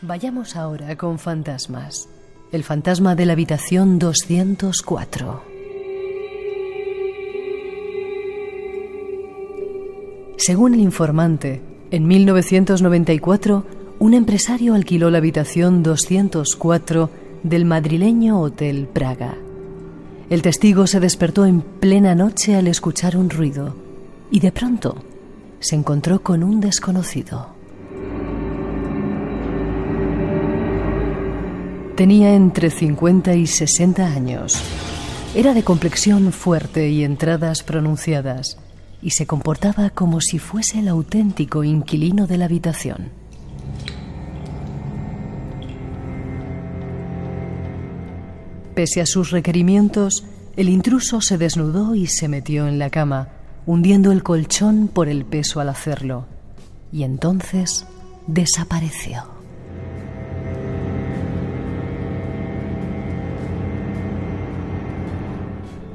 Vayamos ahora con fantasmas. El fantasma de la habitación 204. Según el informante, en 1994, un empresario alquiló la habitación 204 del madrileño Hotel Praga. El testigo se despertó en plena noche al escuchar un ruido y de pronto se encontró con un desconocido. Tenía entre 50 y 60 años. Era de complexión fuerte y entradas pronunciadas, y se comportaba como si fuese el auténtico inquilino de la habitación. Pese a sus requerimientos, el intruso se desnudó y se metió en la cama, hundiendo el colchón por el peso al hacerlo, y entonces desapareció.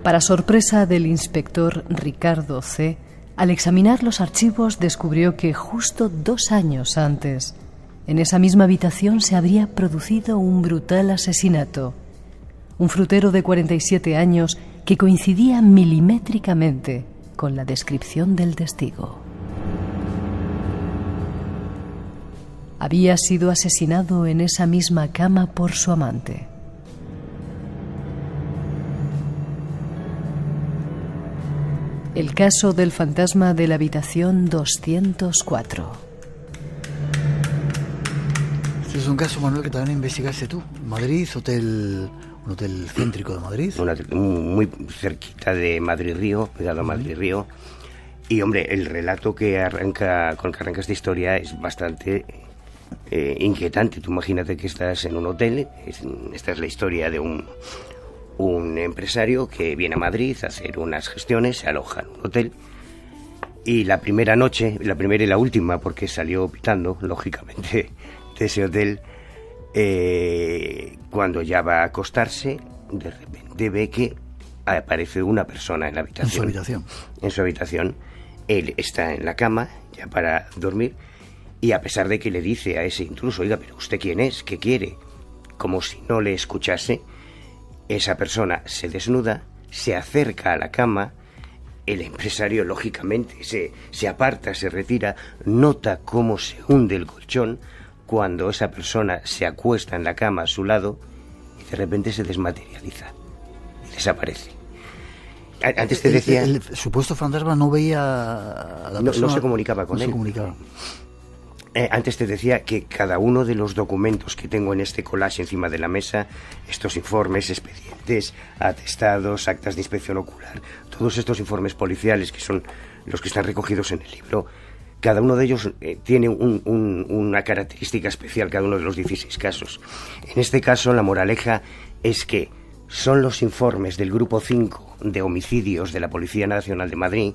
Para sorpresa del inspector Ricardo C., al examinar los archivos descubrió que justo 2 años antes, en esa misma habitación se habría producido un brutal asesinato. Un frutero de 47 años que coincidía milimétricamente con la descripción del testigo. Había sido asesinado en esa misma cama por su amante. El caso del fantasma de la habitación 204. Este es un caso, Manuel, que también investigaste tú. Madrid, un hotel céntrico de Madrid. Muy cerquita de Madrid-Río, pegado a Madrid-Río. Y, hombre, el relato con que arranca esta historia es bastante inquietante. Tú imagínate que estás en un hotel, esta es la historia de un empresario que viene a Madrid a hacer unas gestiones, se aloja en un hotel, y la primera noche, la primera y la última, porque salió pitando, lógicamente, de ese hotel, cuando ya va a acostarse, de repente ve que aparece una persona en la habitación. En su habitación. Él está en la cama, ya para dormir, y a pesar de que le dice a ese intruso, oiga, pero ¿usted quién es? ¿Qué quiere? Como si no le escuchase, esa persona se desnuda, se acerca a la cama, el empresario lógicamente se aparta, se retira, nota cómo se hunde el colchón cuando esa persona se acuesta en la cama a su lado y de repente se desmaterializa y desaparece. Antes te decía... El supuesto fantasma no veía a la persona. No se comunicaba con él. Antes te decía que cada uno de los documentos que tengo en este collage encima de la mesa, estos informes, expedientes, atestados, actas de inspección ocular, todos estos informes policiales que son los que están recogidos en el libro, cada uno de ellos tiene una característica especial, cada uno de los 16 casos. En este caso, la moraleja es que son los informes del Grupo 5 de homicidios de la Policía Nacional de Madrid.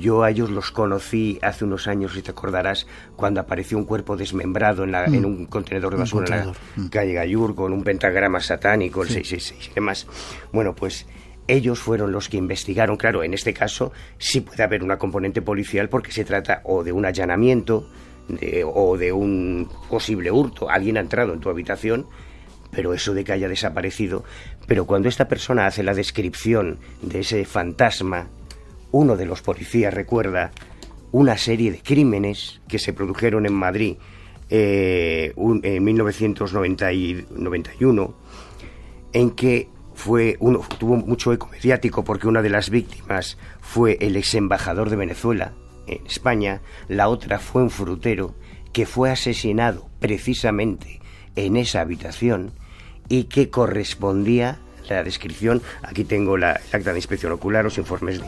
Yo a ellos los conocí hace unos años, si te acordarás, cuando apareció un cuerpo desmembrado en un contenedor de basura en la calle Gallur, con un pentagrama satánico, el 666 y demás. Bueno, pues ellos fueron los que investigaron. Claro, en este caso sí puede haber una componente policial porque se trata o de un allanamiento o de un posible hurto. Alguien ha entrado en tu habitación, pero eso de que haya desaparecido. Pero cuando esta persona hace la descripción de ese fantasma, uno de los policías recuerda una serie de crímenes que se produjeron en Madrid en 1991, en que tuvo mucho eco mediático porque una de las víctimas fue el ex embajador de Venezuela en España, la otra fue un frutero que fue asesinado precisamente en esa habitación y que correspondía la descripción, aquí tengo el acta de inspección ocular, los informes de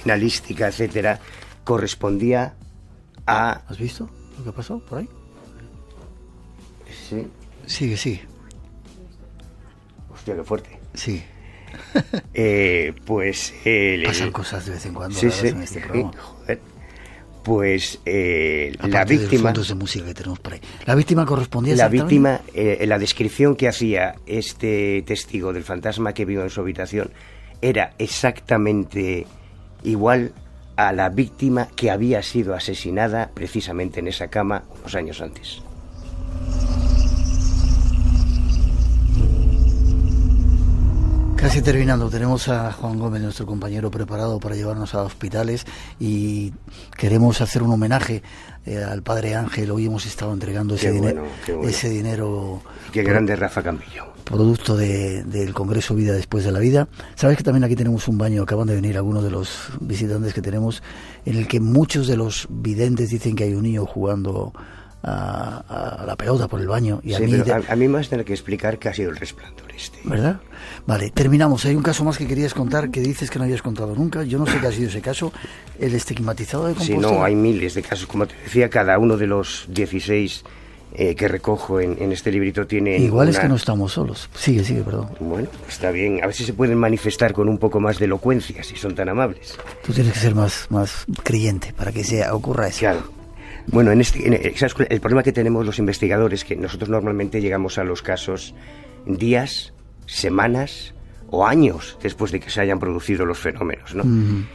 criminalística, etcétera, correspondía a... ¿Has visto lo que pasó por ahí? Sí. Sigue. Hostia, qué fuerte. Sí. Pues... pasan cosas de vez en cuando sí, en este programa. Joder. Pues la víctima... de los fondos de música que tenemos por ahí. ¿La víctima correspondía La víctima, la descripción que hacía este testigo del fantasma que vio en su habitación era exactamente igual a la víctima que había sido asesinada precisamente en esa cama unos años antes. Casi terminando, tenemos a Juan Gómez, nuestro compañero, preparado para llevarnos a hospitales y queremos hacer un homenaje al padre Ángel. Hoy hemos estado entregando ese dinero. Qué grande Rafa Campillo. Producto del Congreso Vida Después de la Vida. Sabes que también aquí tenemos un baño, acaban de venir algunos de los visitantes que tenemos, en el que muchos de los videntes dicen que hay un niño jugando a la pelota por el baño. Y sí, a mí me vas a tener que explicar qué ha sido el resplandor este. ¿Verdad? Vale, terminamos. Hay un caso más que querías contar, que dices que no habías contado nunca. Yo no sé qué ha sido ese caso. El estigmatizado de Compostela. Sí, no, hay miles de casos. Como te decía, cada uno de los 16 que recojo en este librito tiene... Igual es que no estamos solos. Sigue, perdón. Bueno, está bien. A ver si se pueden manifestar con un poco más de elocuencia, si son tan amables. Tú tienes que ser más creyente para que ocurra eso. Claro. Bueno, el problema que tenemos los investigadores es que nosotros normalmente llegamos a los casos días, semanas o años después de que se hayan producido los fenómenos, ¿no? Uh-huh.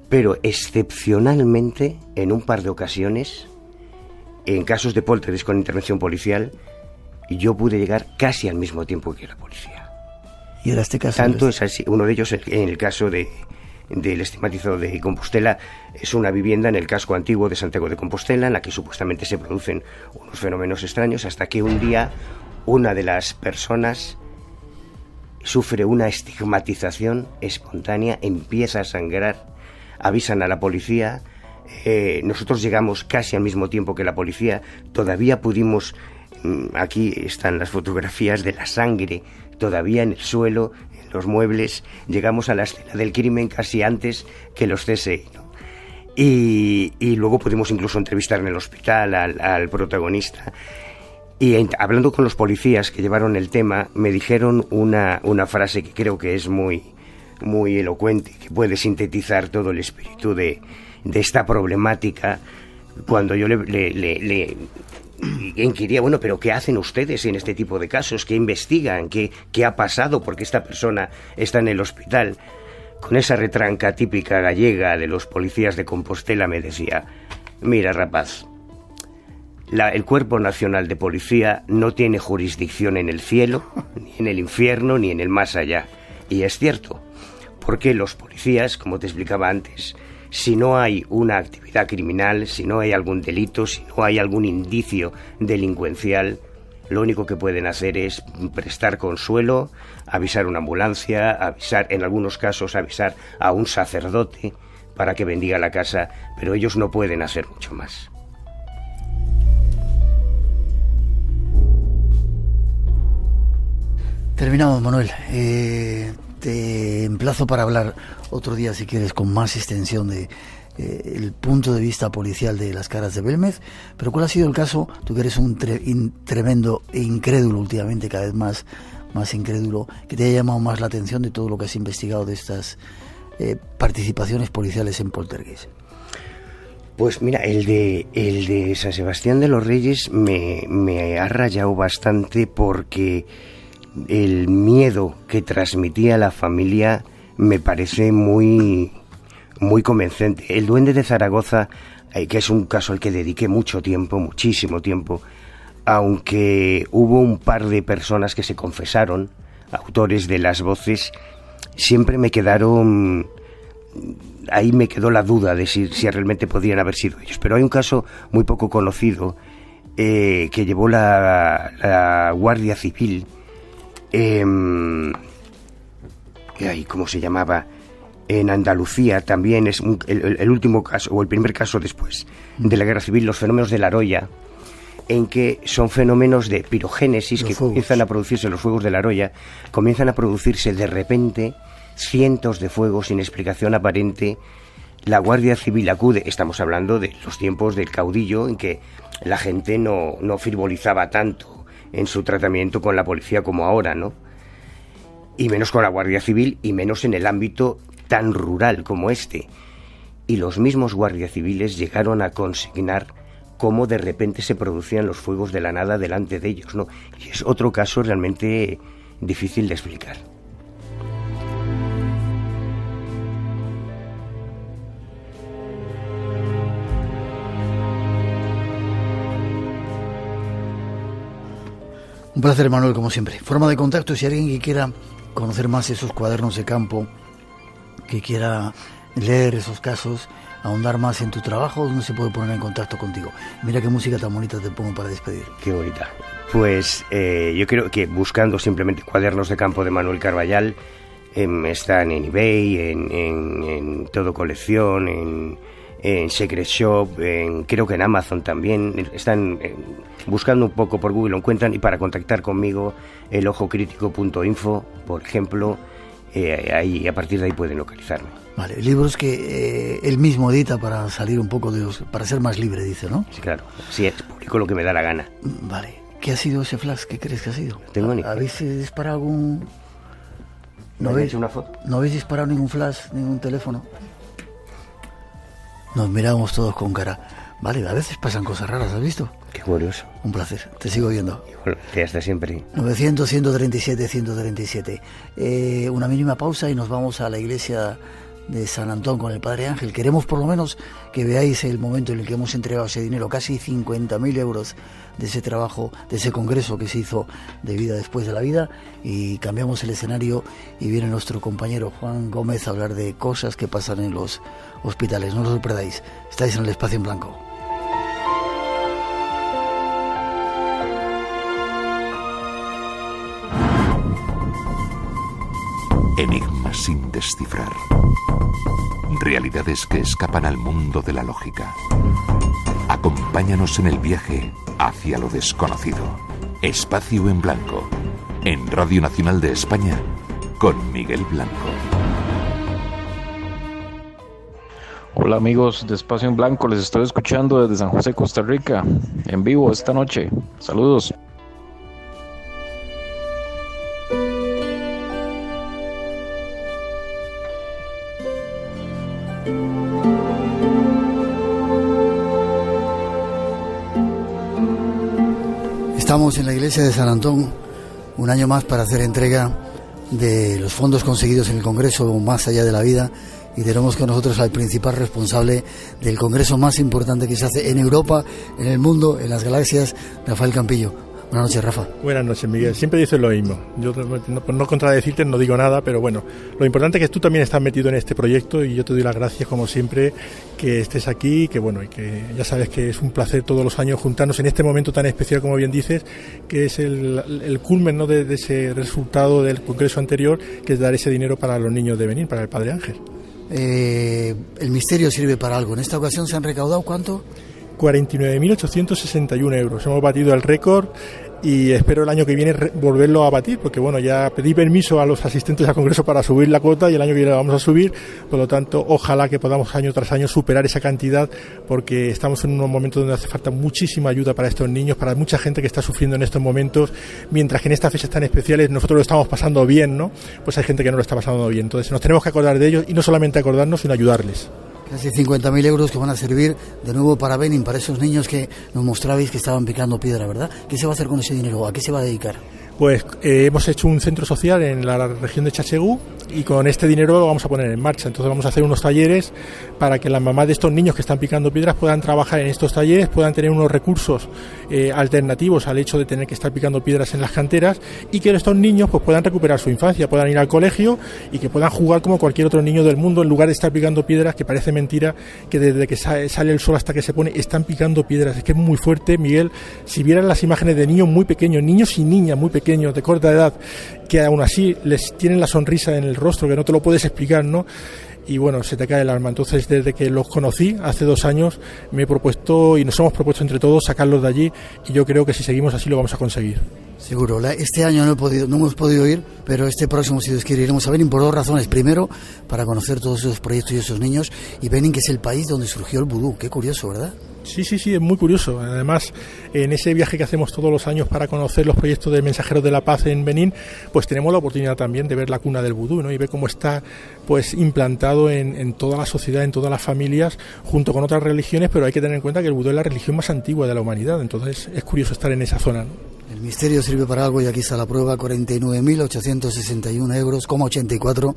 Pero excepcionalmente, en un par de ocasiones, en casos de poltergeist con intervención policial, yo pude llegar casi al mismo tiempo que la policía. ¿Y era este caso? Tanto es así. Uno de ellos, en el caso del estigmatizado de Compostela, es una vivienda en el casco antiguo de Santiago de Compostela en la que supuestamente se producen unos fenómenos extraños, hasta que un día una de las personas sufre una estigmatización espontánea, empieza a sangrar, avisan a la policía, nosotros llegamos casi al mismo tiempo que la policía, todavía pudimos, aquí están las fotografías de la sangre, todavía en el suelo, los muebles, llegamos a la escena del crimen casi antes que los CSI, ¿no? Y luego pudimos incluso entrevistar en el hospital al protagonista. Y hablando con los policías que llevaron el tema, me dijeron una frase que creo que es muy, muy elocuente, que puede sintetizar todo el espíritu de esta problemática. Cuando yo le inquiría, bueno, pero ¿qué hacen ustedes en este tipo de casos? ¿Qué investigan? ¿Qué ha pasado? ¿Por qué esta persona está en el hospital? Con esa retranca típica gallega de los policías de Compostela me decía: mira, rapaz, el Cuerpo Nacional de Policía no tiene jurisdicción en el cielo, ni en el infierno, ni en el más allá. Y es cierto, porque los policías, como te explicaba antes, si no hay una actividad criminal, si no hay algún delito, si no hay algún indicio delincuencial, lo único que pueden hacer es prestar consuelo, avisar a una ambulancia, en algunos casos avisar a un sacerdote para que bendiga la casa, pero ellos no pueden hacer mucho más. Terminamos, Manuel. Te emplazo para hablar otro día, si quieres, con más extensión de el punto de vista policial de las caras de Belmez. Pero ¿cuál ha sido el caso? Tú que eres un tremendo incrédulo últimamente, cada vez más incrédulo, que te haya llamado más la atención de todo lo que has investigado de estas participaciones policiales en poltergeist. Pues mira, el de San Sebastián de los Reyes me ha rayado bastante, porque el miedo que transmitía la familia me parece muy, muy convincente. El Duende de Zaragoza, que es un caso al que dediqué muchísimo tiempo, aunque hubo un par de personas que se confesaron, autores de las voces, siempre me quedaron... Ahí me quedó la duda de si realmente podrían haber sido ellos. Pero hay un caso muy poco conocido que llevó la Guardia Civil. ¿Cómo se llamaba? En Andalucía también es el último caso, o el primer caso después de la Guerra Civil, los fenómenos de la Roya, en que son fenómenos de pirogénesis que comienzan a producirse, los fuegos de la Roya, comienzan a producirse de repente cientos de fuegos sin explicación aparente. La Guardia Civil acude, estamos hablando de los tiempos del caudillo, en que la gente no frivolizaba tanto en su tratamiento con la policía como ahora, ¿no? Y menos con la Guardia Civil, y menos en el ámbito tan rural como este. Y los mismos guardias civiles llegaron a consignar cómo de repente se producían los fuegos de la nada delante de ellos, ¿no? Y es otro caso realmente difícil de explicar. Un placer, Manuel, como siempre. Forma de contacto, si alguien que quiera conocer más esos cuadernos de campo, que quiera leer esos casos, ahondar más en tu trabajo, ¿dónde se puede poner en contacto contigo? Mira qué música tan bonita te pongo para despedir. Qué bonita. Pues yo creo que buscando simplemente Cuadernos de Campo de Manuel Carballal, están en eBay, en Todo Colección, en Secret Shop, creo que en Amazon también. Están buscando un poco por Google, lo encuentran, y para contactar conmigo, elojocrítico.info, por ejemplo, ahí, a partir de ahí pueden localizarme. Vale, libros que él mismo edita para salir un poco para ser más libre, dice, ¿no? Sí, claro, sí, publico lo que me da la gana. Vale, ¿qué ha sido ese flash? ¿Qué crees que ha sido? No tengo ni idea. ¿Habéis disparado algún...? ¿No habéis hecho una foto? ¿No habéis disparado ningún flash, ningún teléfono? Nos miramos todos con cara. Vale, a veces pasan cosas raras, ¿has visto? Qué curioso. Un placer, te sigo viendo. Bueno, que hasta siempre. 900-137-137. Una mínima pausa y nos vamos a la iglesia de San Antón con el Padre Ángel. Queremos por lo menos que veáis el momento en el que hemos entregado ese dinero, casi 50.000 euros de ese trabajo, de ese congreso que se hizo de Vida Después de la Vida, y cambiamos el escenario y viene nuestro compañero Juan Gómez a hablar de cosas que pasan en los hospitales. No os lo perdáis, estáis en el Espacio en Blanco. Enigmas sin descifrar. Realidades que escapan al mundo de la lógica. Acompáñanos en el viaje hacia lo desconocido. Espacio en Blanco. En Radio Nacional de España, con Miguel Blanco. Hola amigos de Espacio en Blanco, les estoy escuchando desde San José, Costa Rica, en vivo esta noche. Saludos. Estamos en la iglesia de San Antón, un año más para hacer entrega de los fondos conseguidos en el Congreso Más Allá de la Vida, y tenemos con nosotros al principal responsable del congreso más importante que se hace en Europa, en el mundo, en las galaxias, Rafael Campillo. Buenas noches, Rafa. Buenas noches, Miguel. Siempre dices lo mismo. Yo, por no contradecirte, no digo nada, pero bueno, lo importante es que tú también estás metido en este proyecto, y yo te doy las gracias, como siempre, que estés aquí, que bueno, y que ya sabes que es un placer todos los años juntarnos en este momento tan especial, como bien dices, que es el culmen, ¿no?, de ese resultado del congreso anterior, que es dar ese dinero para los niños de Benín, para el Padre Ángel. El misterio sirve para algo. En esta ocasión se han recaudado, ¿cuánto? 49.861 euros. Hemos batido el récord y espero el año que viene volverlo a batir, porque bueno, ya pedí permiso a los asistentes al congreso para subir la cuota y el año que viene la vamos a subir. Por lo tanto, ojalá que podamos año tras año superar esa cantidad, porque estamos en unos momentos donde hace falta muchísima ayuda para estos niños, para mucha gente que está sufriendo en estos momentos, mientras que en estas fechas tan especiales nosotros lo estamos pasando bien, ¿no? Pues hay gente que no lo está pasando bien. Entonces nos tenemos que acordar de ellos, y no solamente acordarnos, sino ayudarles. Casi 50.000 euros que van a servir de nuevo para Benin, para esos niños que nos mostrabais que estaban picando piedra, ¿verdad? ¿Qué se va a hacer con ese dinero? ¿A qué se va a dedicar? Pues hemos hecho un centro social en la región de Chachegú, y con este dinero lo vamos a poner en marcha. Entonces vamos a hacer unos talleres para que las mamás de estos niños que están picando piedras puedan trabajar en estos talleres, puedan tener unos recursos alternativos al hecho de tener que estar picando piedras en las canteras, y que estos niños pues puedan recuperar su infancia, puedan ir al colegio y que puedan jugar como cualquier otro niño del mundo, en lugar de estar picando piedras, que parece mentira que desde que sale el sol hasta que se pone están picando piedras. Es que es muy fuerte, Miguel. Si vieran las imágenes de niños muy pequeños, niños y niñas muy pequeños, de corta edad, que aún así les tienen la sonrisa en el rostro, que no te lo puedes explicar, ¿no? Y bueno, se te cae el alma. Entonces, desde que los conocí hace 2 años, me he propuesto, y nos hemos propuesto entre todos, sacarlos de allí, y yo creo que si seguimos así lo vamos a conseguir. Seguro. Este año no hemos podido ir, pero este próximo, si Dios quiere, iremos a Benin por 2 razones. Primero, para conocer todos esos proyectos y esos niños, y Benin, que es el país donde surgió el vudú. Qué curioso, ¿verdad? Sí, es muy curioso. Además, en ese viaje que hacemos todos los años para conocer los proyectos de Mensajeros de la Paz en Benín, pues tenemos la oportunidad también de ver la cuna del vudú, ¿no? Y ver cómo está pues implantado en toda la sociedad, en todas las familias, junto con otras religiones, pero hay que tener en cuenta que el vudú es la religión más antigua de la humanidad. Entonces es curioso estar en esa zona, ¿no? El misterio sirve para algo y aquí está la prueba, 49.861 euros, 84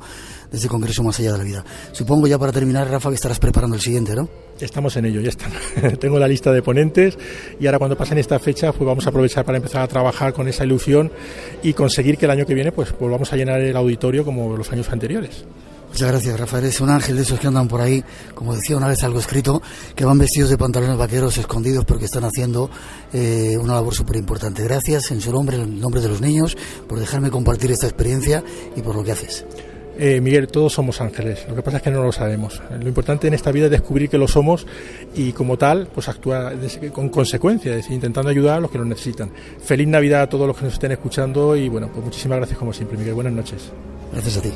desde Congreso Más Allá de la Vida. Supongo ya para terminar, Rafa, que estarás preparando el siguiente, ¿no? Estamos en ello, ya están. Tengo la lista de ponentes y ahora cuando pasen esta fecha pues vamos a aprovechar para empezar a trabajar con esa ilusión y conseguir que el año que viene pues volvamos a llenar el auditorio como los años anteriores. Muchas gracias, Rafael. Es un ángel de esos que andan por ahí, como decía una vez algo escrito, que van vestidos de pantalones vaqueros escondidos porque están haciendo una labor súper importante. Gracias en su nombre, en el nombre de los niños, por dejarme compartir esta experiencia y por lo que haces. Miguel, todos somos ángeles, lo que pasa es que no lo sabemos. Lo importante en esta vida es descubrir que lo somos y como tal, pues actuar con consecuencia, es decir, intentando ayudar a los que lo necesitan. Feliz Navidad a todos los que nos estén escuchando y bueno, pues muchísimas gracias como siempre, Miguel. Buenas noches. Gracias a ti.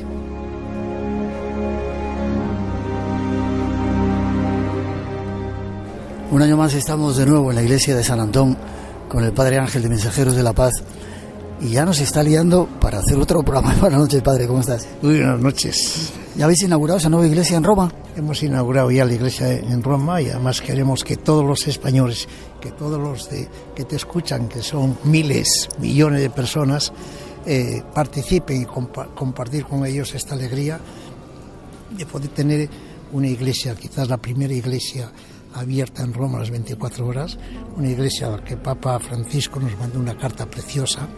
Un año más estamos de nuevo en la iglesia de San Antón con el Padre Ángel de Mensajeros de la Paz y ya nos está liando para hacer otro programa. Buenas noches, Padre, ¿cómo estás? Muy buenas noches. ¿Ya habéis inaugurado esa nueva iglesia en Roma? Hemos inaugurado ya la iglesia en Roma y además queremos que todos los españoles, que todos los que te escuchan, que son miles, millones de personas, participen y compartir con ellos esta alegría de poder tener una iglesia, quizás la primera iglesia abierta en Roma a las 24 horas, una iglesia a la que Papa Francisco nos mandó una carta preciosa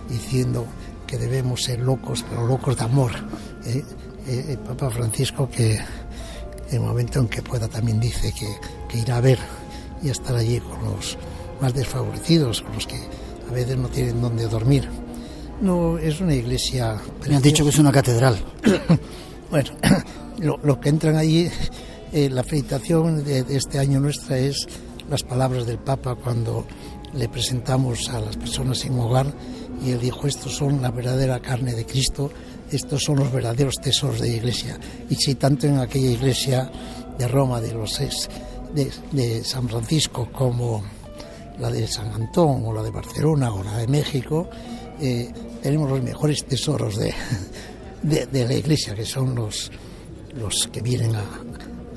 diciendo que debemos ser locos, pero locos de amor. Papa Francisco, que en el momento en que pueda también dice que irá a ver y a estar allí con los más desfavorecidos, con los que a veces no tienen dónde dormir. No, es una iglesia preciosa. Me han dicho que es una catedral. Bueno, lo que entran allí... la felicitación de este año nuestra es las palabras del Papa cuando le presentamos a las personas sin hogar y él dijo: estos son la verdadera carne de Cristo, estos son los verdaderos tesoros de la iglesia. Y si tanto en aquella iglesia de Roma de San Francisco como la de San Antón o la de Barcelona o la de México, tenemos los mejores tesoros de la iglesia, que son los que vienen a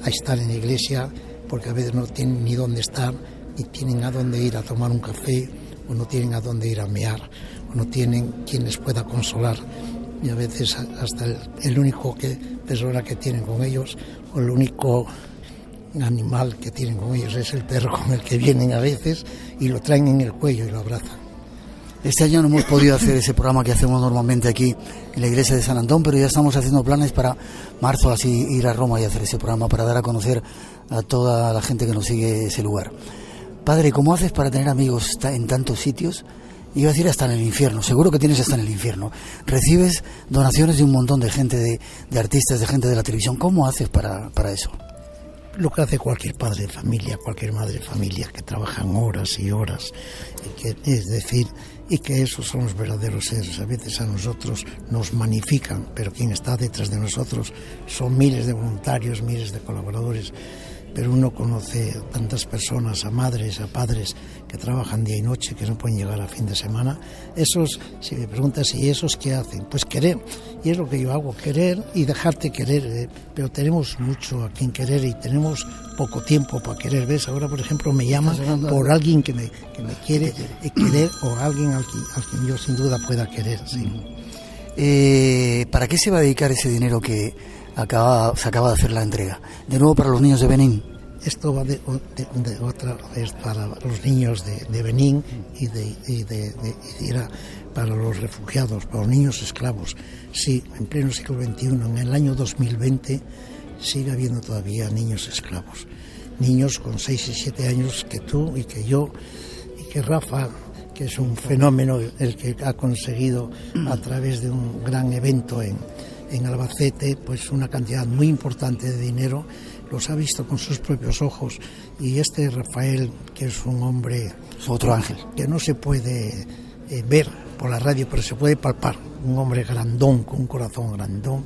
estar en la iglesia, porque a veces no tienen ni dónde estar, ni tienen a dónde ir a tomar un café, o no tienen a dónde ir a mear, o no tienen quien les pueda consolar. Y a veces hasta el único persona que tienen con ellos, o el único animal que tienen con ellos es el perro con el que vienen a veces, y lo traen en el cuello y lo abrazan. Este año no hemos podido hacer ese programa que hacemos normalmente aquí en la iglesia de San Antón, pero ya estamos haciendo planes para marzo, así ir a Roma y hacer ese programa para dar a conocer a toda la gente que nos sigue ese lugar. Padre, ¿cómo haces para tener amigos en tantos sitios? Iba a decir hasta en el infierno, seguro que tienes hasta en el infierno. Recibes donaciones de un montón de gente, de artistas, de gente de la televisión. ¿Cómo haces para eso? Lo que hace cualquier padre de familia, cualquier madre de familia, que trabajan horas y horas, es decir, y que esos son los verdaderos seres. A veces a nosotros nos magnifican, pero quien está detrás de nosotros son miles de voluntarios, miles de colaboradores. Pero uno conoce a tantas personas, a madres, a padres que trabajan día y noche, que no pueden llegar a fin de semana. Esos, si me preguntas, ¿y esos qué hacen? Pues querer, y es lo que yo hago, querer y dejarte querer. Pero tenemos mucho a quien querer y tenemos poco tiempo para querer. ¿Ves? Ahora, por ejemplo, me llaman por alguien que me quiere querer, o alguien al quien yo sin duda pueda querer. Sí. ¿Para qué se va a dedicar ese dinero que se acaba de hacer la entrega? De nuevo para los niños de Benín. Esto va de otra vez para los niños de Benín y para los refugiados, para los niños esclavos. Sí, en pleno siglo XXI, en el año 2020, sigue habiendo todavía niños esclavos. Niños con 6 y 7 años que tú y que yo y que Rafa, que es un fenómeno el que ha conseguido a través de un gran evento en Albacete, pues una cantidad muy importante de dinero, los ha visto con sus propios ojos. Y este Rafael, que es un hombre, es otro ángel, que no se puede ver por la radio, pero se puede palpar, un hombre grandón, con un corazón grandón,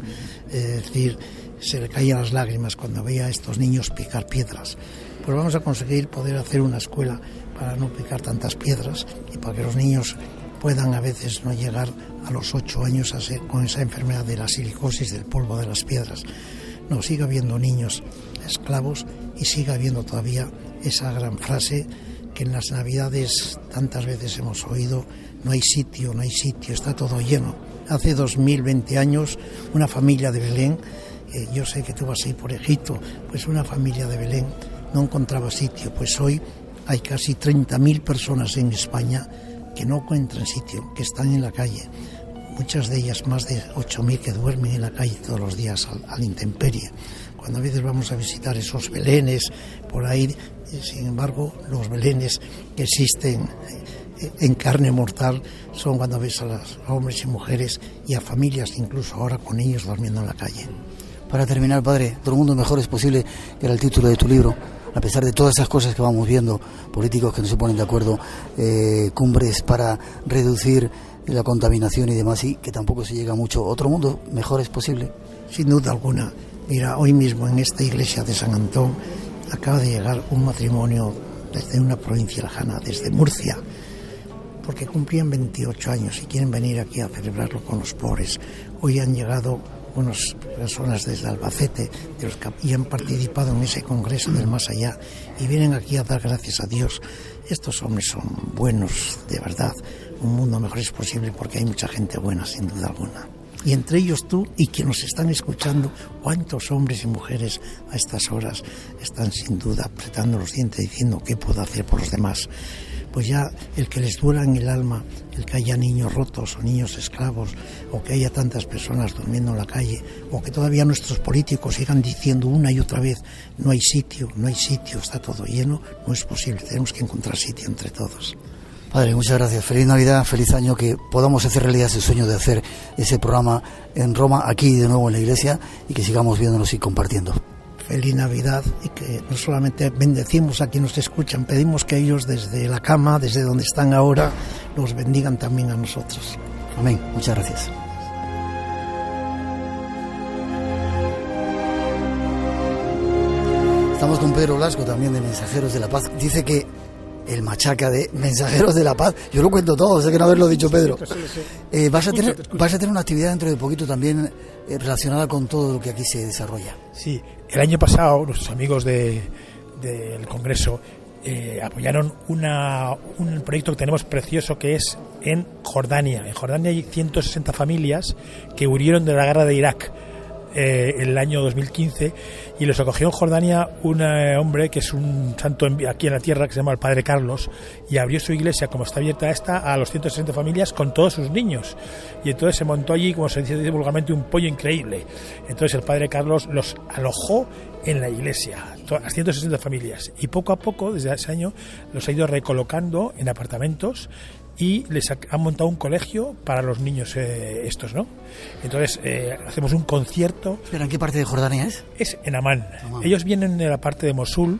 es decir, se le caían las lágrimas cuando veía a estos niños picar piedras. Pues vamos a conseguir poder hacer una escuela para no picar tantas piedras y para que los niños puedan a veces no llegar a los 8 años con esa enfermedad de la silicosis, del polvo de las piedras. No, siga habiendo niños esclavos y siga habiendo todavía esa gran frase que en las Navidades tantas veces hemos oído, no hay sitio, está todo lleno. Hace 2020 años una familia de Belén, yo sé que tú vas a ir por Egipto, pues una familia de Belén no encontraba sitio, pues hoy hay casi 30.000 personas en España que no encuentran sitio, que están en la calle. Muchas de ellas, más de 8.000 que duermen en la calle todos los días a la intemperie. Cuando a veces vamos a visitar esos belenes por ahí, sin embargo, los belenes que existen en carne mortal son cuando ves a los hombres y mujeres y a familias, incluso ahora con niños durmiendo en la calle. Para terminar, padre, todo el mundo mejor es posible, que era el título de tu libro. A pesar de todas esas cosas que vamos viendo, políticos que no se ponen de acuerdo, cumbres para reducir la contaminación y demás, y que tampoco se llega mucho. ¿Otro mundo mejor es posible? Sin duda alguna. Mira, hoy mismo en esta iglesia de San Antón acaba de llegar un matrimonio desde una provincia lejana, desde Murcia, porque cumplían 28 años y quieren venir aquí a celebrarlo con los pobres. Hoy han llegado unas personas desde Albacete de los que han participado en ese congreso del más allá y vienen aquí a dar gracias a Dios. Estos hombres son buenos, de verdad. Un mundo mejor es posible porque hay mucha gente buena, sin duda alguna. Y entre ellos tú y quienes nos están escuchando, cuántos hombres y mujeres a estas horas están sin duda apretando los dientes diciendo qué puedo hacer por los demás. Pues ya el que les duela en el alma, el que haya niños rotos o niños esclavos, o que haya tantas personas durmiendo en la calle, o que todavía nuestros políticos sigan diciendo una y otra vez no hay sitio, está todo lleno, no es posible, tenemos que encontrar sitio entre todos. Padre, muchas gracias. Feliz Navidad, feliz año, que podamos hacer realidad ese sueño de hacer ese programa en Roma, aquí de nuevo en la iglesia, y que sigamos viéndonos y compartiendo. Feliz Navidad, y que no solamente bendecimos a quienes nos escuchan, pedimos que ellos desde la cama, desde donde están ahora, nos bendigan también a nosotros. Amén. Muchas gracias. Estamos con Pedro Blasco, también de Mensajeros de la Paz. Dice que el machaca de Mensajeros de la Paz, yo lo cuento todo, sé que no haberlo dicho, Pedro. Vas a tener una actividad dentro de poquito también relacionada con todo lo que aquí se desarrolla. Sí, el año pasado nuestros amigos del Congreso apoyaron un proyecto que tenemos precioso, que es en Jordania. En Jordania hay 160 familias que huyeron de la guerra de Irak el año 2015, y los acogió en Jordania un hombre que es un santo aquí en la tierra, que se llama el Padre Carlos, y abrió su iglesia, como está abierta esta, a los 160 familias con todos sus niños, y entonces se montó allí, como se dice vulgarmente, un pollo increíble. Entonces el Padre Carlos los alojó en la iglesia, las 160 familias, y poco a poco, desde ese año, los ha ido recolocando en apartamentos, y les han montado un colegio para los niños estos, ¿no? Entonces hacemos un concierto. ¿Pero en qué parte de Jordania es? Es en Amán. Ellos vienen de la parte de Mosul,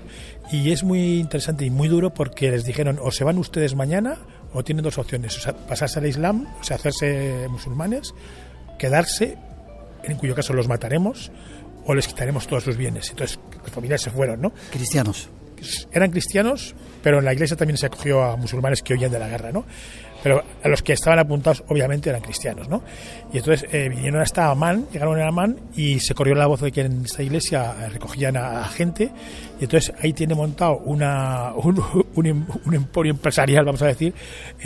y es muy interesante y muy duro porque les dijeron: o se van ustedes mañana, o tienen dos opciones: o sea, pasarse al Islam, o sea, hacerse musulmanes, quedarse, en cuyo caso los mataremos, o les quitaremos todos sus bienes. Entonces las familias se fueron, ¿no? Cristianos. Eran cristianos, pero en la iglesia también se acogió a musulmanes que huían de la guerra, ¿no? Pero a los que estaban apuntados obviamente eran cristianos, ¿no? Y entonces vinieron hasta Amán, llegaron a Amán, y se corrió la voz de que en esta iglesia recogían a gente, y entonces ahí tiene montado un emporio empresarial, vamos a decir.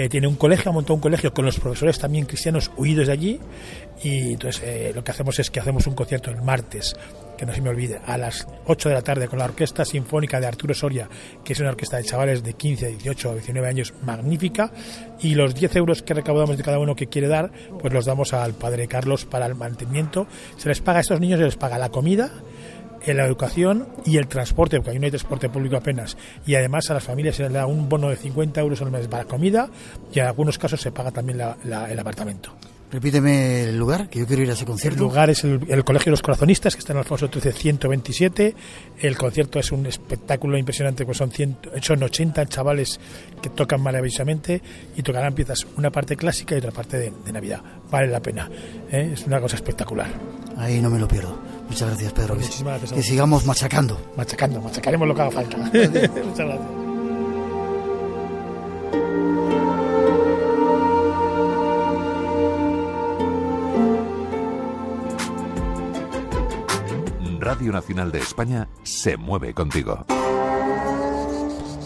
Tiene un colegio, ha montado un colegio con los profesores también cristianos huidos de allí, y entonces lo que hacemos es que hacemos un concierto el martes, que no se me olvide, a las 8 de la tarde, con la Orquesta Sinfónica de Arturo Soria, que es una orquesta de chavales de 15, 18 o 19 años magnífica, y los 10 euros que recaudamos de cada uno que quiere dar, pues los damos al Padre Carlos para el mantenimiento. Se les paga a estos niños, se les paga la comida, la educación y el transporte, porque ahí no hay transporte público apenas, y además a las familias se les da un bono de 50 euros al mes para comida, y en algunos casos se paga también el apartamento. Repíteme el lugar, que yo quiero ir a ese concierto. El lugar es el Colegio de los Corazonistas, que está en Alfonso XIII 127. El concierto es un espectáculo impresionante, pues son 80 chavales que tocan maravillosamente, y tocarán piezas, una parte clásica y otra parte de Navidad. Vale la pena, es una cosa espectacular. Ahí no me lo pierdo. Muchas gracias, Pedro. Muchísimas gracias. Que sigamos machacando. Machacaremos lo que haga falta. Muchas gracias. Radio Nacional de España se mueve contigo.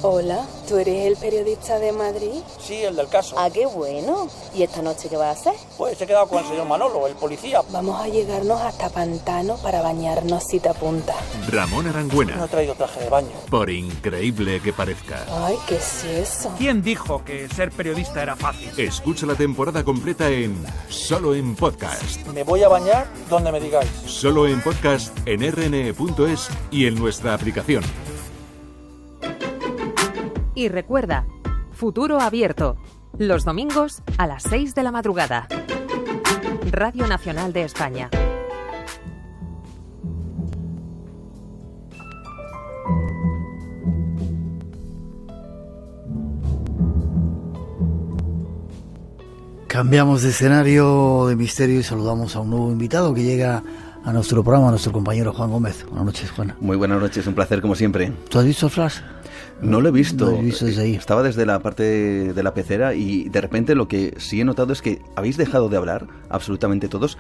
Hola, ¿Tú eres el periodista de Madrid? Sí, el del caso. Ah, qué bueno. ¿Y esta noche qué vas a hacer? Pues he quedado con el señor Manolo, el policía. Vamos a llegarnos hasta Pantano para bañarnos cita punta. Ramón Arangüena. No he traído traje de baño. Por increíble que parezca. Ay, ¿qué es eso? ¿Quién dijo que ser periodista era fácil? Escucha la temporada completa en Solo en Podcast. Me voy a bañar donde me digáis. Solo en Podcast en rne.es y en nuestra aplicación. Y recuerda, Futuro Abierto, los domingos a las 6 de la madrugada. Radio Nacional de España. Cambiamos de escenario de misterio y saludamos a un nuevo invitado que llega a nuestro programa, a nuestro compañero Juan Gómez. Buenas noches, Juan. Muy buenas noches, un placer como siempre. ¿Tú has visto el Flash? No lo he visto. No lo he visto desde ahí. Estaba desde la parte de la pecera y de repente lo que sí he notado es que habéis dejado de hablar, absolutamente todos.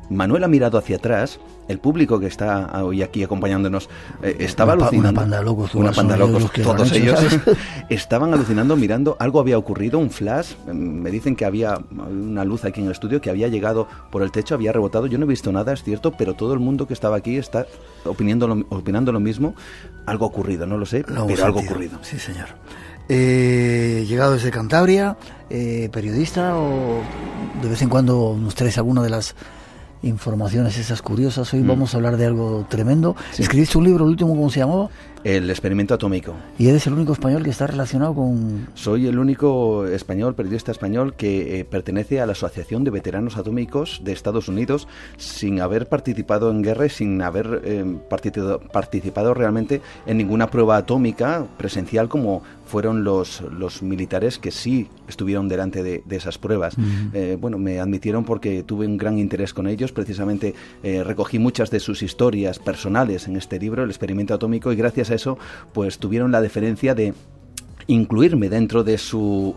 Manuel ha mirado hacia atrás, el público que está hoy aquí acompañándonos estaba alucinando. Una panda de locos. Una panda de locos, todos ellos estaban alucinando mirando, algo había ocurrido, un flash, me dicen que había una luz aquí en el estudio que había llegado por el techo, había rebotado, yo no he visto nada, es cierto, pero todo el mundo que estaba aquí está opinando lo mismo, algo ha ocurrido, no lo sé, pero algo ha ocurrido. Sí, señor. Llegado desde Cantabria, periodista, o de vez en cuando nos traes alguna de las informaciones esas curiosas. Hoy vamos a hablar de algo tremendo. Sí. Escribiste un libro, el último, ¿cómo se llamaba? El experimento atómico. ¿Y eres el único español que está relacionado con...? Soy el único español, periodista español, que pertenece a la Asociación de Veteranos Atómicos de Estados Unidos, sin haber participado en guerra y sin haber participado realmente en ninguna prueba atómica presencial como fueron los militares que sí estuvieron delante de esas pruebas. Bueno, me admitieron porque tuve un gran interés con ellos, precisamente recogí muchas de sus historias personales en este libro, El experimento atómico, y gracias a eso pues tuvieron la deferencia de incluirme dentro de su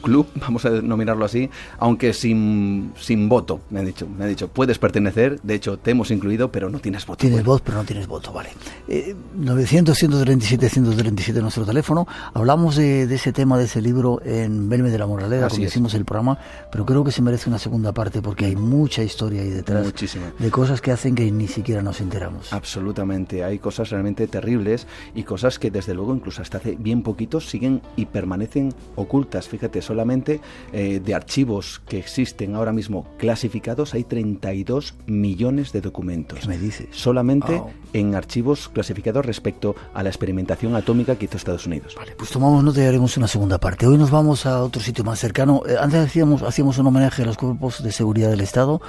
club, vamos a denominarlo así, aunque sin voto. Me han dicho, puedes pertenecer, de hecho te hemos incluido, pero no tienes voto. Tienes voz, pero no tienes voto, vale. 900-137-137 nuestro teléfono. Hablamos de ese tema, de ese libro en Belmez de la Moraleda, cuando hicimos el programa, pero creo que se merece una segunda parte porque hay mucha historia ahí detrás. Muchísima. De cosas que hacen que ni siquiera nos enteramos. Absolutamente, hay cosas realmente terribles y cosas que desde luego incluso hasta hace bien poquito siguen y permanecen ocultas. Fíjate, solamente de archivos que existen ahora mismo clasificados hay 32 millones de documentos. ¿Qué me dices? Solamente en archivos clasificados respecto a la experimentación atómica que hizo Estados Unidos. Vale, pues tomamos nota y haremos una segunda parte. Hoy nos vamos a otro sitio más cercano. Antes hacíamos un homenaje a los cuerpos de seguridad del Estado.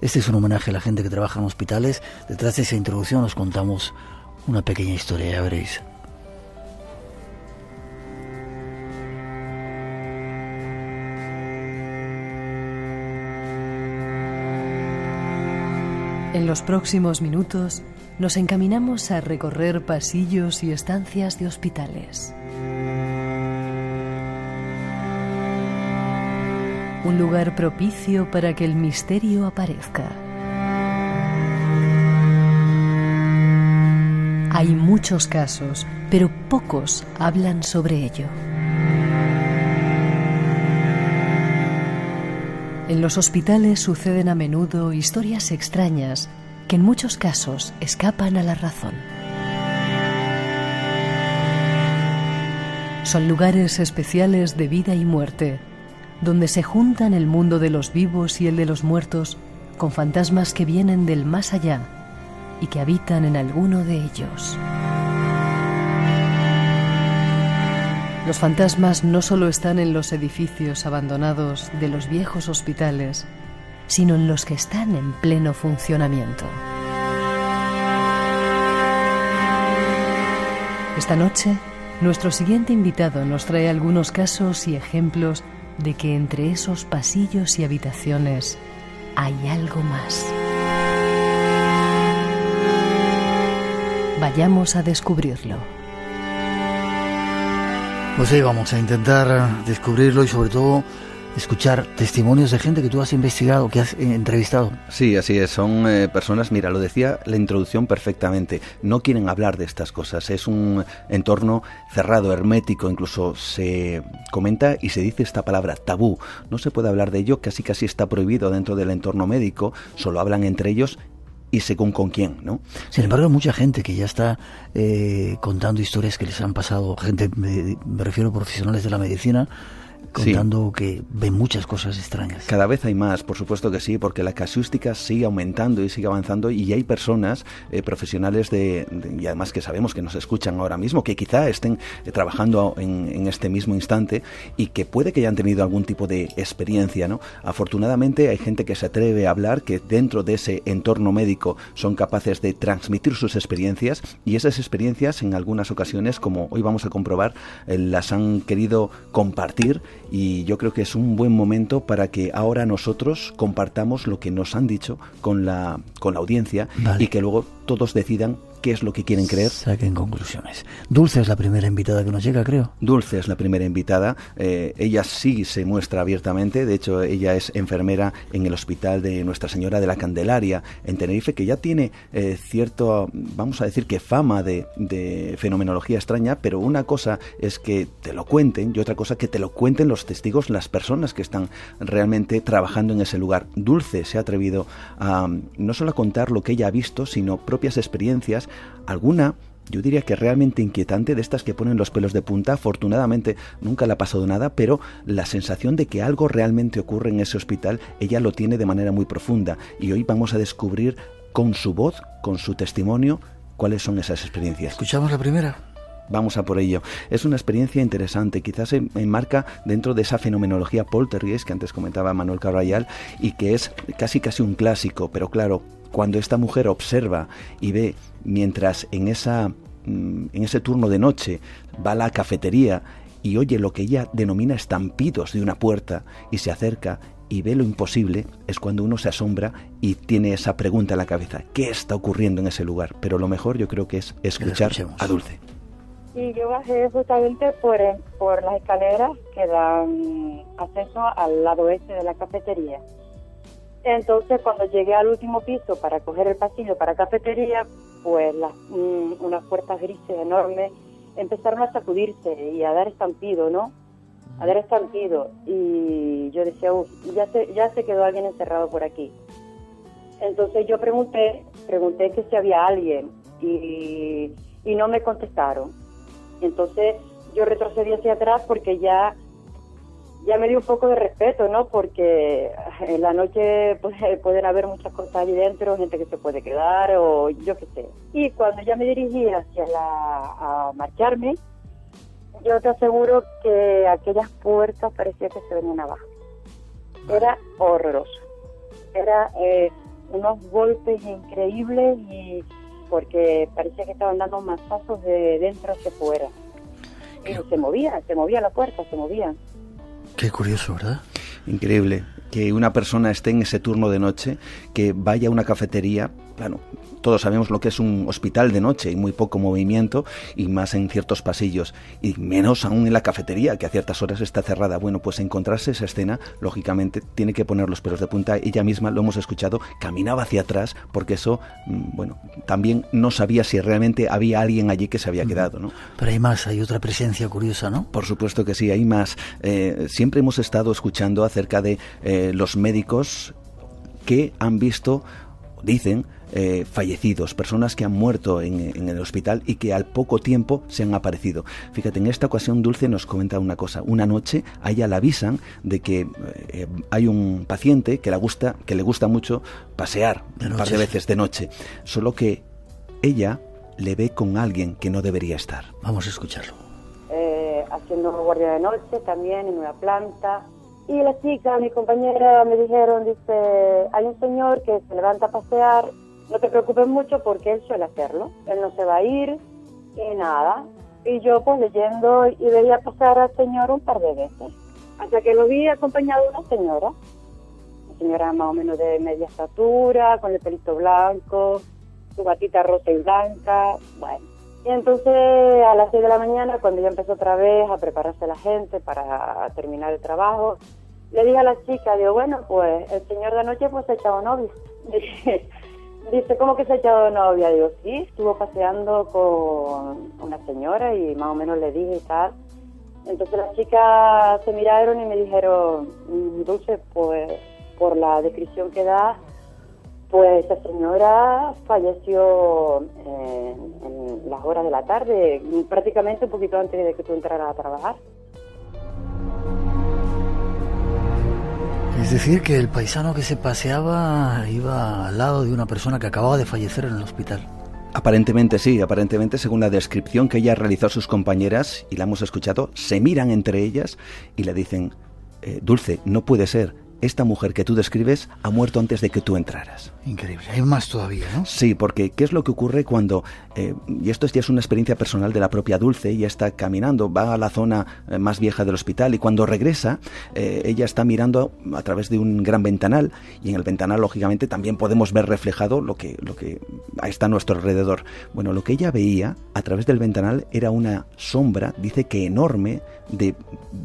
Este es un homenaje a la gente que trabaja en hospitales. Detrás de esa introducción nos contamos una pequeña historia, ya veréis. En los próximos minutos nos encaminamos a recorrer pasillos y estancias de hospitales. Un lugar propicio para que el misterio aparezca. Hay muchos casos, pero pocos hablan sobre ello. En los hospitales suceden a menudo historias extrañas que en muchos casos escapan a la razón. Son lugares especiales de vida y muerte, donde se juntan el mundo de los vivos y el de los muertos con fantasmas que vienen del más allá y que habitan en alguno de ellos. Los fantasmas no solo están en los edificios abandonados de los viejos hospitales, sino en los que están en pleno funcionamiento. Esta noche, nuestro siguiente invitado nos trae algunos casos y ejemplos de que entre esos pasillos y habitaciones hay algo más. Vayamos a descubrirlo. Pues ahí vamos a intentar descubrirlo y sobre todo escuchar testimonios de gente que tú has investigado, que has entrevistado. Sí, así es, son personas, mira, lo decía la introducción perfectamente, no quieren hablar de estas cosas, es un entorno cerrado, hermético, incluso se comenta y se dice esta palabra, tabú, no se puede hablar de ello, casi está prohibido dentro del entorno médico, solo hablan entre ellos y según con quién, ¿no? Sin embargo, hay mucha gente que ya está contando historias que les han pasado, gente, me refiero a profesionales de la medicina, contando que ven muchas cosas extrañas. Cada vez hay más, por supuesto que sí, porque la casuística sigue aumentando y sigue avanzando y hay personas, profesionales y además que sabemos que nos escuchan ahora mismo, que quizá estén trabajando en este mismo instante y que puede que hayan tenido algún tipo de experiencia, ¿no? Afortunadamente hay gente que se atreve a hablar, que dentro de ese entorno médico son capaces de transmitir sus experiencias y esas experiencias en algunas ocasiones, como hoy vamos a comprobar, las han querido compartir. Y yo creo que es un buen momento para que ahora nosotros compartamos lo que nos han dicho con la audiencia, vale, y que luego todos decidan qué es lo que quieren creer. Saquen conclusiones. Dulce es la primera invitada que nos llega, creo. Dulce es la primera invitada. Ella sí se muestra abiertamente. De hecho, ella es enfermera en el Hospital de Nuestra Señora de la Candelaria en Tenerife, que ya tiene cierto, vamos a decir que fama de fenomenología extraña, pero una cosa es que te lo cuenten y otra cosa que te lo cuenten los testigos, las personas que están realmente trabajando en ese lugar. Dulce se ha atrevido a no solo a contar lo que ella ha visto, sino propias experiencias, alguna, yo diría que realmente inquietante, de estas que ponen los pelos de punta. Afortunadamente nunca le ha pasado nada, pero la sensación de que algo realmente ocurre en ese hospital, ella lo tiene de manera muy profunda y hoy vamos a descubrir con su voz, con su testimonio, cuáles son esas experiencias. ¿Escuchamos la primera? Vamos a por ello. Es una experiencia interesante, quizás se enmarca dentro de esa fenomenología poltergeist que antes comentaba Manuel Carvallal y que es casi un clásico, pero claro, cuando esta mujer observa y ve mientras en ese turno de noche va a la cafetería y oye lo que ella denomina estampidos de una puerta y se acerca y ve lo imposible, es cuando uno se asombra y tiene esa pregunta en la cabeza, ¿qué está ocurriendo en ese lugar? Pero lo mejor yo creo que es escuchar a Dulce. Y yo bajé justamente por las escaleras que dan acceso al lado este de la cafetería. Entonces, cuando llegué al último piso para coger el pasillo para cafetería, pues unas puertas grises enormes empezaron a sacudirse y a dar estampido, ¿no? A dar estampido. Y yo decía, ya se quedó alguien encerrado por aquí. Entonces yo pregunté que si había alguien y no me contestaron. Entonces yo retrocedí hacia atrás porque ya me dio un poco de respeto, ¿no? Porque en la noche pues, pueden haber muchas cosas allí dentro, gente que se puede quedar o yo qué sé. Y cuando ya me dirigí a marcharme, yo te aseguro que aquellas puertas parecía que se venían abajo. Era horroroso. Era unos golpes increíbles y porque parecía que estaban dando mazazos de dentro hacia afuera. Y se movía la puerta, se movía. Qué curioso, ¿verdad? Increíble que una persona esté en ese turno de noche, que vaya a una cafetería. Bueno, todos sabemos lo que es un hospital de noche y muy poco movimiento y más en ciertos pasillos y menos aún en la cafetería que a ciertas horas está cerrada. Bueno, pues encontrarse esa escena, lógicamente, tiene que poner los pelos de punta. Ella misma, lo hemos escuchado, caminaba hacia atrás porque eso, bueno, también no sabía si realmente había alguien allí que se había quedado, ¿no? Pero hay más, hay otra presencia curiosa, ¿no? Por supuesto que sí, hay más. Siempre hemos estado escuchando acerca de los médicos que han visto, dicen, fallecidos, personas que han muerto en el hospital y que al poco tiempo se han aparecido. Fíjate, en esta ocasión Dulce nos comenta una cosa. Una noche a ella le avisan de que hay un paciente que le gusta mucho pasear un par de veces de noche, solo que ella le ve con alguien que no debería estar. Vamos a escucharlo. Haciendo guardia de noche también en una planta. Y la chica, mi compañera, me dijeron, dice, hay un señor que se levanta a pasear, no te preocupes mucho porque él suele hacerlo, él no se va a ir y nada. Y yo pues leyendo y veía pasar al señor un par de veces, hasta que lo vi acompañado de una señora más o menos de media estatura, con el pelito blanco, su batita rosa y blanca, bueno. Y entonces a las 6 de la mañana, cuando ya empezó otra vez a prepararse la gente para terminar el trabajo, Le dije a la chica, digo, bueno, pues el señor de anoche pues se ha echado novia. Dice, ¿cómo que se ha echado novia? Digo, sí, estuvo paseando con una señora y más o menos le dije y tal. Entonces las chicas se miraron y me dijeron, Dulce, pues por la descripción que da, pues esa señora falleció en las horas de la tarde, prácticamente un poquito antes de que tú entraras a trabajar. Es decir, que el paisano que se paseaba iba al lado de una persona que acababa de fallecer en el hospital. Aparentemente sí, aparentemente según la descripción que ella realizó a sus compañeras, y la hemos escuchado, se miran entre ellas y le dicen, Dulce, no puede ser, esta mujer que tú describes ha muerto antes de que tú entraras. Increíble, hay más todavía, ¿no? Sí, porque ¿qué es lo que ocurre cuando, y esto ya es una experiencia personal de la propia Dulce, ella está caminando, va a la zona más vieja del hospital y cuando regresa, ella está mirando a través de un gran ventanal y en el ventanal lógicamente también podemos ver reflejado lo que está a nuestro alrededor. Bueno, lo que ella veía a través del ventanal era una sombra, dice que enorme, de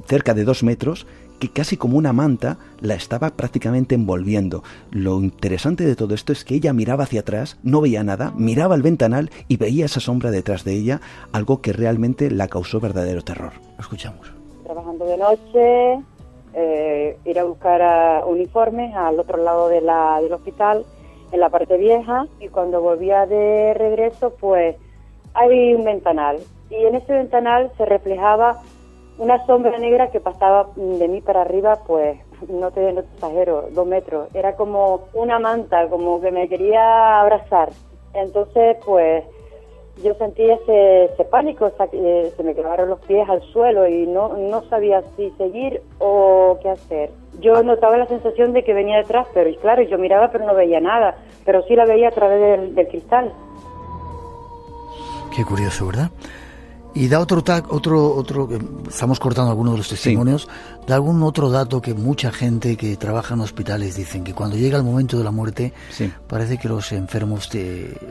cerca de 2 metros, que casi como una manta la estaba prácticamente envolviendo. Lo interesante de todo esto es que ella miraba hacia atrás, no veía nada, miraba al ventanal y veía esa sombra detrás de ella, algo que realmente la causó verdadero terror. Lo escuchamos. Trabajando de noche, ir a buscar uniformes al otro lado del hospital, en la parte vieja, y cuando volvía de regreso, pues hay un ventanal, y en ese ventanal se reflejaba una sombra negra que pasaba de mí para arriba, pues, no te exagero, 2 metros. Era como una manta, como que me quería abrazar. Entonces, pues, yo sentí ese pánico, se me clavaron los pies al suelo y no sabía si seguir o qué hacer. Yo notaba la sensación de que venía detrás, pero claro, yo miraba pero no veía nada, pero sí la veía a través del cristal. Qué curioso, ¿verdad? Y da otro que estamos cortando algunos de los testimonios, sí. Da algún otro dato que mucha gente que trabaja en hospitales dicen que cuando llega el momento de la muerte, sí, parece que los enfermos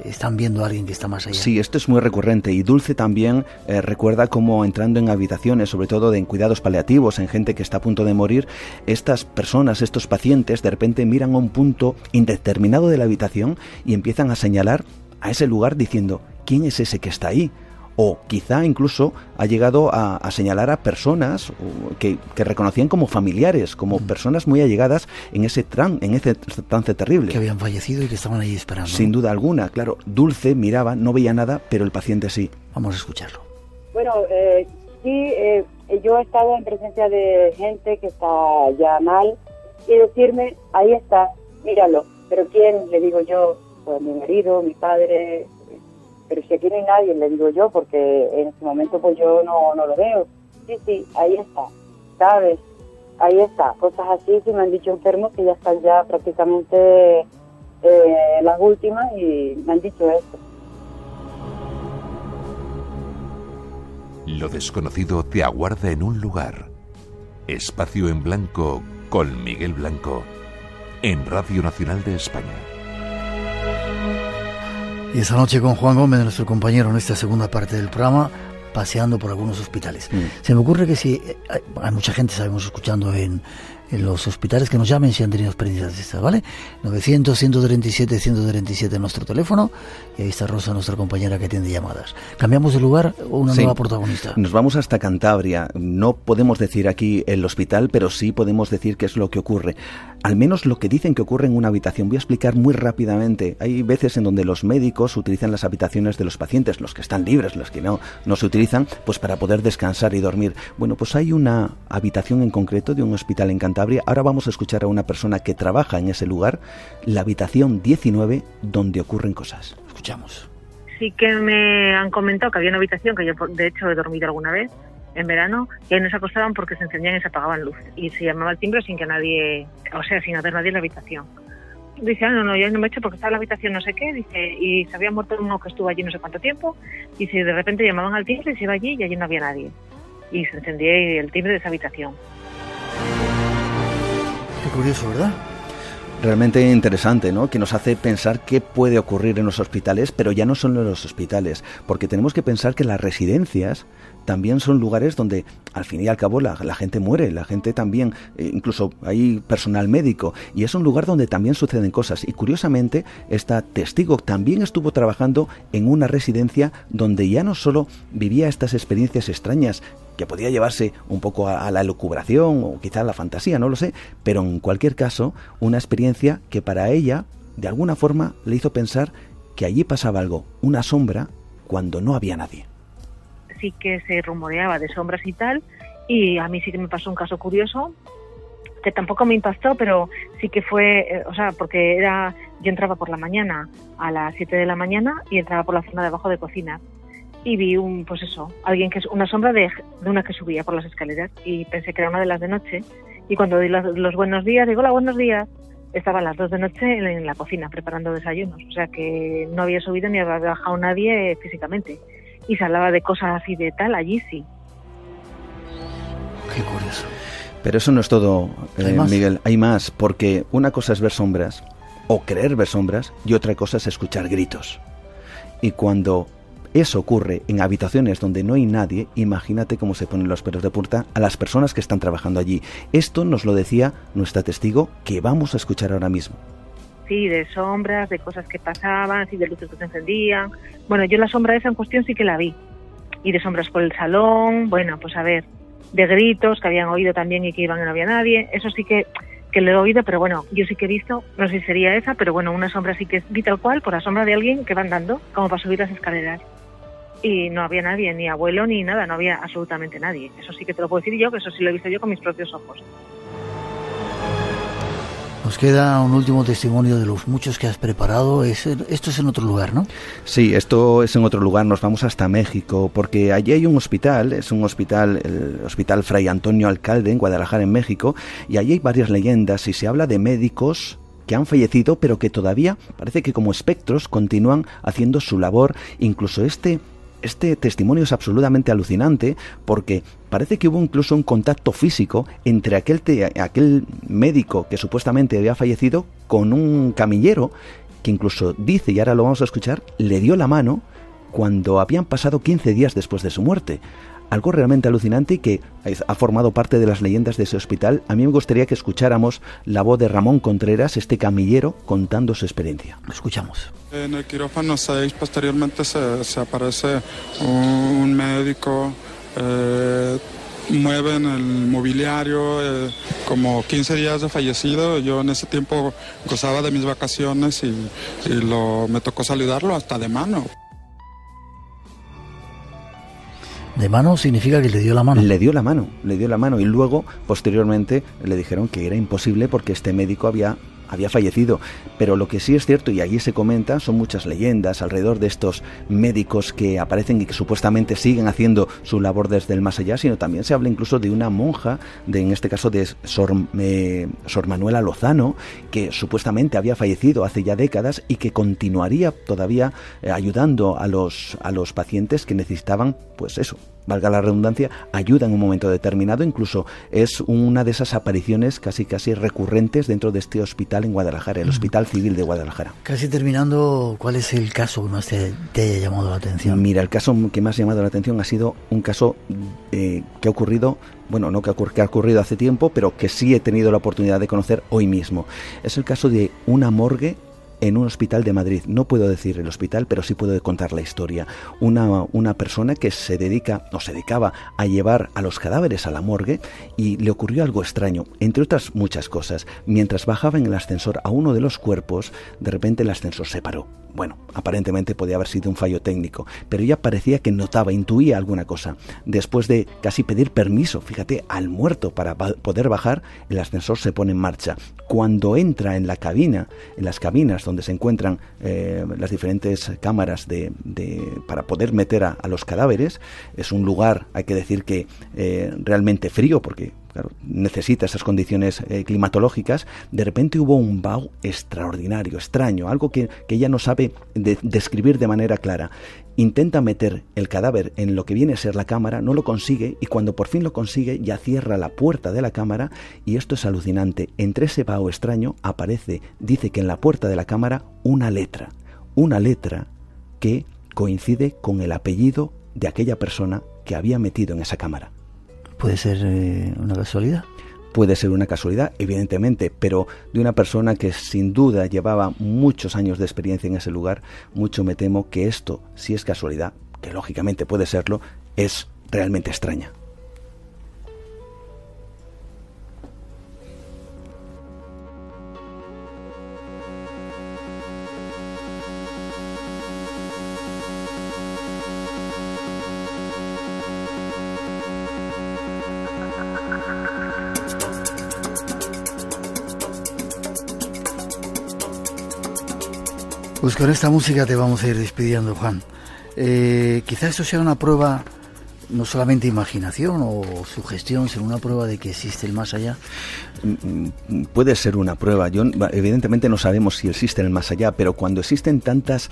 están viendo a alguien que está más allá. Sí, esto es muy recurrente y Dulce también recuerda cómo entrando en habitaciones, sobre todo en cuidados paliativos, en gente que está a punto de morir, estas personas, estos pacientes, de repente miran a un punto indeterminado de la habitación y empiezan a señalar a ese lugar diciendo, ¿quién es ese que está ahí? O quizá incluso ha llegado a señalar a personas que reconocían como familiares, como personas muy allegadas en ese trance terrible. Que habían fallecido y que estaban ahí esperando. Sin duda alguna, claro. Dulce miraba, no veía nada, pero el paciente sí. Vamos a escucharlo. Bueno, sí, yo he estado en presencia de gente que está ya mal y decirme, ahí está, míralo. ¿Pero quién? Le digo yo, pues mi marido, mi padre. Pero si aquí no hay nadie, le digo yo, porque en este momento pues yo no lo veo. Sí, ahí está, ¿sabes? Ahí está. Cosas así que me han dicho enfermos que ya están ya prácticamente las últimas y me han dicho esto. Lo desconocido te aguarda en un lugar. Espacio en Blanco con Miguel Blanco en Radio Nacional de España. Y esta noche con Juan Gómez, nuestro compañero en esta segunda parte del programa, paseando por algunos hospitales. Se me ocurre que si hay mucha gente, sabemos, escuchando en los hospitales, que nos llamen si han tenido experiencias de estas, ¿vale? 900-137-137 nuestro teléfono, y ahí está Rosa, nuestra compañera que atiende llamadas. ¿Cambiamos de lugar o una nueva protagonista? Nos vamos hasta Cantabria. No podemos decir aquí el hospital, pero sí podemos decir qué es lo que ocurre. Al menos lo que dicen que ocurre en una habitación. Voy a explicar muy rápidamente. Hay veces en donde los médicos utilizan las habitaciones de los pacientes, los que están libres, los que no se utilizan, pues para poder descansar y dormir. Bueno, pues hay una habitación en concreto de un hospital en Cantabria. Ahora vamos a escuchar a una persona que trabaja en ese lugar, la habitación 19, donde ocurren cosas. Escuchamos. Sí que me han comentado que había una habitación que yo de hecho he dormido alguna vez en verano, y ahí no se acostaban porque se encendían y se apagaban luces y se llamaba al timbre sin que nadie, o sea, sin haber nadie en la habitación. Dice, no, yo no me he hecho porque estaba en la habitación no sé qué, dice, y se había muerto uno que estuvo allí no sé cuánto tiempo, dice, y de repente llamaban al timbre y se iba allí y allí no había nadie y se encendía el timbre de esa habitación. Qué curioso, ¿verdad? Realmente interesante, ¿no? Que nos hace pensar qué puede ocurrir en los hospitales, pero ya no solo en los hospitales, porque tenemos que pensar que las residencias también son lugares donde al fin y al cabo la gente muere, la gente también, incluso hay personal médico, y es un lugar donde también suceden cosas. Y curiosamente, esta testigo también estuvo trabajando en una residencia donde ya no solo vivía estas experiencias extrañas, que podía llevarse un poco a la elucubración o quizá a la fantasía, no lo sé, pero en cualquier caso, una experiencia que para ella, de alguna forma, le hizo pensar que allí pasaba algo, una sombra, cuando no había nadie. Sí que se rumoreaba de sombras y tal, y a mí sí que me pasó un caso curioso, que tampoco me impactó, pero sí que fue, porque yo entraba por la mañana a las 7 de la mañana y entraba por la zona de abajo de cocina. Y vi alguien que es una sombra de una que subía por las escaleras, y pensé que era una de las de noche, y cuando di los buenos días, digo, hola, buenos días, estaban las 2 de noche en la cocina preparando desayunos, o sea que no había subido ni había bajado nadie físicamente, y se hablaba de cosas así de tal, allí sí. Qué curioso. Pero eso no es todo, Miguel, hay más, porque una cosa es ver sombras, o creer ver sombras, y otra cosa es escuchar gritos. Y cuando eso ocurre en habitaciones donde no hay nadie, imagínate cómo se ponen los pelos de punta a las personas que están trabajando allí. Esto nos lo decía nuestra testigo, que vamos a escuchar ahora mismo. Sí, de sombras, de cosas que pasaban, sí, de luces que se encendían. Bueno, yo la sombra esa en cuestión sí que la vi. Y de sombras por el salón, de gritos que habían oído también y que iban y no había nadie. Eso sí que lo he oído, pero bueno, yo sí que he visto, no sé si sería esa, pero bueno, una sombra sí que vi tal cual, por la sombra de alguien que va andando, como para subir las escaleras. Y no había nadie, ni abuelo ni nada, no había absolutamente nadie. Eso sí que te lo puedo decir yo, que eso sí lo he visto yo con mis propios ojos. Nos queda un último testimonio de los muchos que has preparado. Esto es en otro lugar, ¿no? Sí, esto es en otro lugar. Nos vamos hasta México, porque allí hay un hospital, el Hospital Fray Antonio Alcalde en Guadalajara, en México, y allí hay varias leyendas y se habla de médicos que han fallecido, pero que todavía parece que como espectros continúan haciendo su labor. Incluso este testimonio es absolutamente alucinante, porque parece que hubo incluso un contacto físico entre aquel médico que supuestamente había fallecido con un camillero, que incluso dice, y ahora lo vamos a escuchar, le dio la mano cuando habían pasado 15 días después de su muerte. Algo realmente alucinante y que ha formado parte de las leyendas de ese hospital. A mí me gustaría que escucháramos la voz de Ramón Contreras, este camillero, contando su experiencia. Lo escuchamos. En el quirófano 6 posteriormente se aparece un médico, mueven el mobiliario, como 15 días de fallecido. Yo en ese tiempo gozaba de mis vacaciones y me tocó saludarlo hasta de mano. ¿De mano significa que le dio la mano? Le dio la mano y luego, posteriormente, le dijeron que era imposible porque este médico había fallecido. Pero lo que sí es cierto, y allí se comenta, son muchas leyendas alrededor de estos médicos que aparecen y que supuestamente siguen haciendo su labor desde el más allá, sino también se habla incluso de una monja, en este caso de Sor Manuela Lozano, que supuestamente había fallecido hace ya décadas y que continuaría todavía ayudando a los pacientes que necesitaban, pues eso, valga la redundancia, ayuda en un momento determinado. Incluso es una de esas apariciones casi recurrentes dentro de este hospital en Guadalajara, el Hospital Civil de Guadalajara. Casi terminando, ¿cuál es el caso que más te haya llamado la atención? Mira, el caso que más ha llamado la atención ha sido un caso que ha ocurrido, que ha ocurrido hace tiempo, pero que sí he tenido la oportunidad de conocer hoy mismo. Es el caso de una morgue en un hospital de Madrid. No puedo decir el hospital, pero sí puedo contar la historia. Una persona que se dedicaba a llevar a los cadáveres a la morgue, y le ocurrió algo extraño, entre otras muchas cosas. Mientras bajaba en el ascensor a uno de los cuerpos, de repente el ascensor se paró. Bueno, aparentemente podía haber sido un fallo técnico, pero ella parecía que intuía alguna cosa. Después de casi pedir permiso, fíjate, al muerto para poder bajar, el ascensor se pone en marcha. Cuando entra en las cabinas donde se encuentran las diferentes cámaras para poder meter a los cadáveres, es un lugar, hay que decir que realmente frío, porque claro, necesita esas condiciones climatológicas. De repente hubo un vaho extraordinario, extraño, algo que ella no sabe describir de manera clara. Intenta meter el cadáver en lo que viene a ser la cámara, no lo consigue, y cuando por fin lo consigue ya cierra la puerta de la cámara, y esto es alucinante. Entre ese vaho extraño aparece, dice que en la puerta de la cámara, una letra que coincide con el apellido de aquella persona que había metido en esa cámara. ¿Puede ser una casualidad? Puede ser una casualidad, evidentemente, pero de una persona que sin duda llevaba muchos años de experiencia en ese lugar, mucho me temo que esto, si es casualidad, que lógicamente puede serlo, es realmente extraña. Pues con esta música te vamos a ir despidiendo, Juan. Quizá esto sea una prueba, no solamente imaginación o sugestión, sino una prueba de que existe el más allá. Puede ser una prueba. Evidentemente no sabemos si existe el más allá, pero cuando existen tantos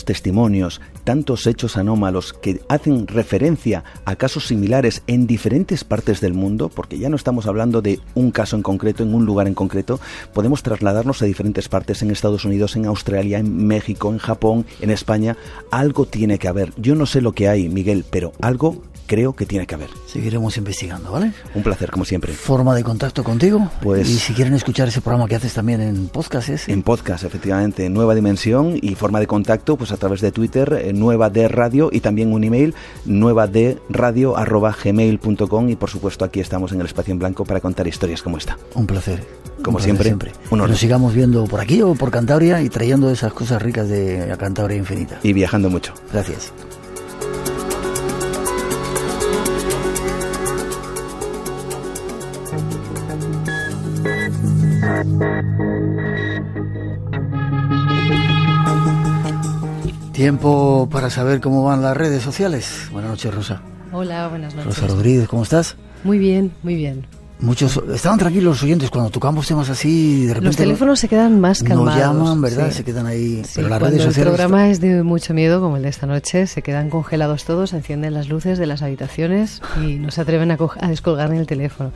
testimonios, tantos hechos anómalos que hacen referencia a casos similares en diferentes partes del mundo, porque ya no estamos hablando de un caso en concreto, en un lugar en concreto, podemos trasladarnos a diferentes partes, en Estados Unidos, en Australia, en México, en Japón, en España. Algo tiene que haber. Yo no sé lo que hay, Miguel, pero algo creo que tiene que haber. Seguiremos investigando, ¿vale? Un placer, como siempre. ¿Forma de contacto contigo? Pues, y si quieren escuchar ese programa que haces también en podcast, ¿es? En podcast, efectivamente. Nueva Dimensión, y forma de contacto pues a través de Twitter, Nueva de Radio, y también un email, nuevadradio@gmail.com, y por supuesto aquí estamos en el Espacio en Blanco para contar historias como esta. Un placer. Como siempre. Un honor. Nos sigamos viendo por aquí o por Cantabria y trayendo esas cosas ricas de la Cantabria infinita. Y viajando mucho. Gracias. Tiempo para saber cómo van las redes sociales. Buenas noches, Rosa. Hola, buenas noches. Rosa Rodríguez, ¿cómo estás? Muy bien, muy bien. Muchos estaban tranquilos los oyentes cuando tocamos temas así, de repente los teléfonos se quedan más calmados. Nos llaman, ¿verdad? Sí. Se quedan ahí. Sí, pero las cuando redes sociales. El programa es de mucho miedo, como el de esta noche, se quedan congelados todos, se encienden las luces de las habitaciones y no se atreven a descolgar ni el teléfono.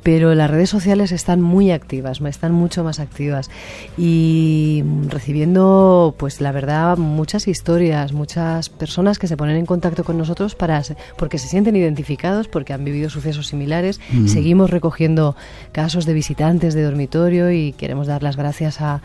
Pero las redes sociales están muy activas, están mucho más activas y recibiendo, pues la verdad, muchas historias, muchas personas que se ponen en contacto con nosotros porque se sienten identificados, porque han vivido sucesos similares. Seguimos recogiendo casos de visitantes de dormitorio y queremos dar las gracias a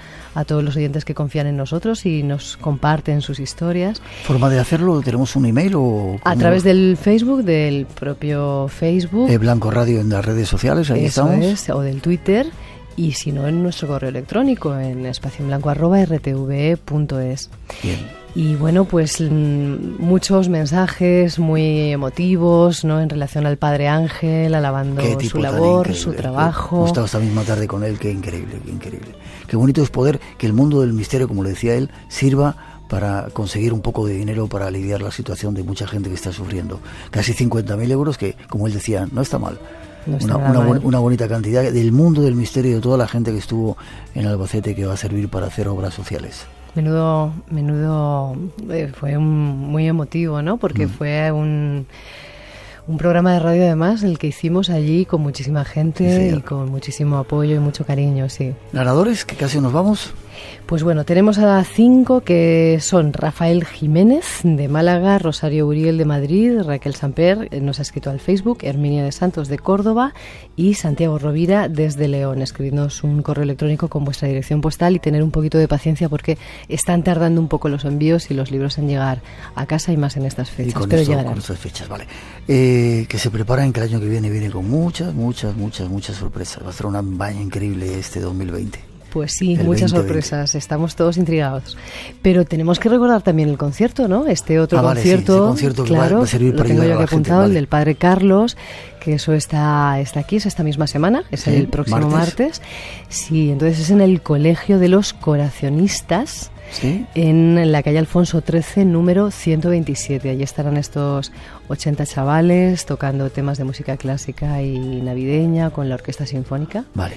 todos los oyentes que confían en nosotros y nos comparten sus historias. ¿Forma de hacerlo? ¿Tenemos un email o...? A través del Facebook, del propio Facebook. Blanco Radio en las redes sociales, ahí Eso estamos. Es, o del Twitter, y si no en nuestro correo electrónico en espacioenblanco@rtve.es. Bien. Y bueno, pues muchos mensajes muy emotivos, ¿no? En relación al Padre Ángel, alabando su labor, su trabajo. Hemos estado esta misma tarde con él, qué increíble, qué increíble. Qué bonito es poder que el mundo del misterio, como le decía él, sirva para conseguir un poco de dinero para aliviar la situación de mucha gente que está sufriendo. Casi 50.000 euros que, como él decía, no está mal. No está una bonita cantidad del mundo del misterio y de toda la gente que estuvo en Albacete, que va a servir para hacer obras sociales. Menudo fue muy emotivo, ¿no? Porque fue un programa de radio además el que hicimos allí con muchísima gente y con muchísimo apoyo y mucho cariño, sí. ¿Ganadores? Que casi nos vamos. Pues bueno, tenemos a 5 que son Rafael Jiménez de Málaga, Rosario Uriel de Madrid, Raquel Samper nos ha escrito al Facebook, Herminia de Santos de Córdoba y Santiago Rovira desde León. Escribidnos un correo electrónico con vuestra dirección postal y tener un poquito de paciencia porque están tardando un poco los envíos y los libros en llegar a casa y más en estas fechas, pero llegarán. Con estas fechas, vale. Que se preparen, que el año que viene con muchas sorpresas. Va a ser una campaña increíble este 2020. Pues sí, muchas sorpresas, estamos todos intrigados. Pero tenemos que recordar también el concierto, ¿no? Este otro concierto, ese concierto que claro, va a servir lo para tengo ayudar yo a la aquí apuntado, gente, el del Padre Carlos, que eso está aquí, es esta misma semana, es el próximo martes. Sí, entonces es en el Colegio de los Coracionistas, en la calle Alfonso XIII, número 127. Allí estarán estos 80 chavales tocando temas de música clásica y navideña con la Orquesta Sinfónica. Vale.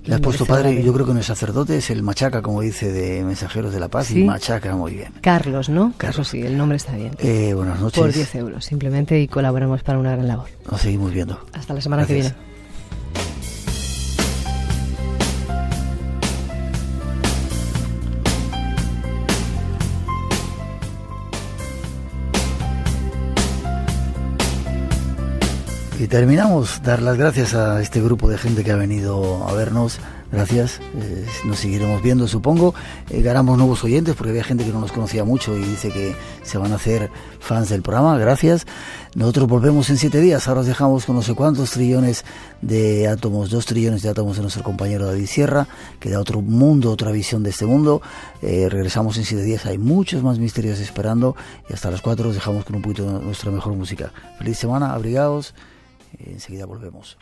Le has puesto padre, yo creo que no es sacerdote, es el machaca, como dice, de Mensajeros de la Paz, y machaca muy bien. Carlos, ¿no? Carlos. Eso sí, el nombre está bien. Buenas noches. Por 10 euros, simplemente, y colaboramos para una gran labor. Nos seguimos viendo. Hasta la semana que viene. terminamos. Dar las gracias a este grupo de gente que ha venido a vernos. Gracias, nos seguiremos viendo, supongo. Ganamos nuevos oyentes porque había gente que no nos conocía mucho y dice que se van a hacer fans del programa. Gracias. Nosotros volvemos en 7 días. Ahora os dejamos con no sé cuántos trillones de átomos, 2 trillones de átomos de nuestro compañero David Sierra, que da otro mundo, otra visión de este mundo. Regresamos en 7 días. Hay muchos más misterios esperando y hasta las 4 os dejamos con un poquito de nuestra mejor música. Feliz semana, abrigaos. Enseguida volvemos.